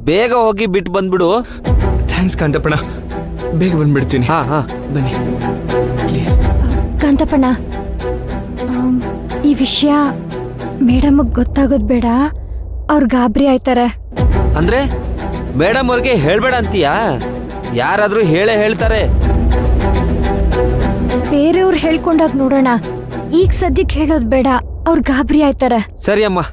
ಬೇಗ ಹೋಗಿ ಬಿಟ್ಟು ಬಂದ್ಬಿಡು. ಥ್ಯಾಂಕ್ಸ್ ಕಾಂತಪ್ಪಣ, ಬೇಗ ಬಂದ್ಬಿಡ್ತೀನಿ. ಹಾ ಬನ್ನಿ ಪ್ಲೀಸ್. ಕಾಂತಪ್ಪಣ್ಣ, ಈ ವಿಷಯ ಮೇಡಮ್ಗೆ ಗೊತ್ತಾಗೋದು ಬೇಡ, ಅವ್ರು ಗಾಬರಿ ಆಯ್ತಾರೆ. ಅಂದ್ರೆ ಮೇಡಮ್ ಅವ್ರಿಗೆ ಹೇಳ್ಬೇಡ ಅಂತೀಯಾ? ಯಾರಾದ್ರೂ ಹೇಳ್ತಾರೆ. ಬೇರೆಯವ್ರು ಹೇಳ್ಕೊಂಡಾಗ ನೋಡೋಣ, ಈಗ ಸದ್ಯಕ್ಕೆ ಹೇಳೋದು ಬೇಡ, ಅವ್ರು ಗಾಬರಿ ಆಯ್ತಾರೆ. ಸರಿ ಅಮ್ಮ.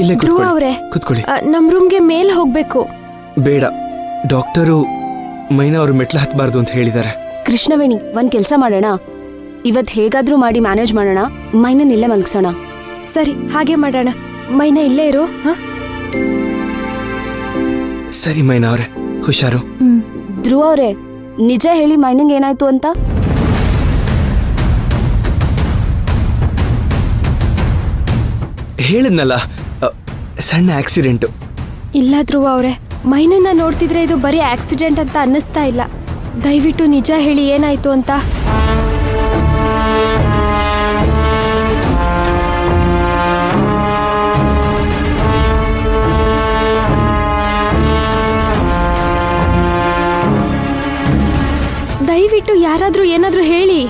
ಇಲ್ಲೇ ಧ್ರುವ ಅವ್ರೆ, ಕೂತ್ಕೊಳ್ಳಿ. ನಮ್ ರೂಮ್ಗೆ ಮೇಲ್ ಹೋಗ್ಬೇಕು. ಬೇಡ, ಡಾಕ್ಟರು ಮೈನಾ ಅವರು ಮೆಟ್ಲು ಹತ್ತಬಾರ್ದು ಅಂತ ಹೇಳಿದ್ದಾರೆ. ಕೃಷ್ಣವೇಣಿ, ಒಂದ್ ಕೆಲ್ಸ ಮಾಡೋಣ, ಇವತ್ ಹೇಗಾದ್ರೂ ಮಾಡಿ ಮ್ಯಾನೇಜ್ ಮಾಡೋಣ, ಮೈನನ್ ಇಲ್ಲೇ ಮಲ್ಗ್ಸೋಣ. ಸರಿ, ಹಾಗೆ ಮಾಡೋಣ. ಮೈನಾ ಇಲ್ಲೇ ಇರು. ಸರಿ ಮೈನಾ ಅವರೇ, ಹುಷಾರು. ಧ್ರುವ ಅವ್ರೆ, ನಿಜ ಹೇಳಿ ಮೈನಂಗ್ ಏನಾಯ್ತು ಅಂತ. ಹೇಳಿದ್ನಲ್ಲ, ಸಣ್ಣ ಆಕ್ಸಿಡೆಂಟು. ಇಲ್ಲ ಧ್ರುವ ಅವ್ರೆ, ಮೈನನ್ನ ನೋಡ್ತಿದ್ರೆ ಇದು ಬರೀ ಆಕ್ಸಿಡೆಂಟ್ ಅಂತ ಅನ್ನಿಸ್ತಾ ಇಲ್ಲ. ದಯವಿಟ್ಟು ನಿಜ ಹೇಳಿ, ಏನಾಯ್ತು ಅಂತ. ದಯವಿಟ್ಟು ಯಾರಾದ್ರೂ ಏನಾದ್ರೂ ಹೇಳಿ.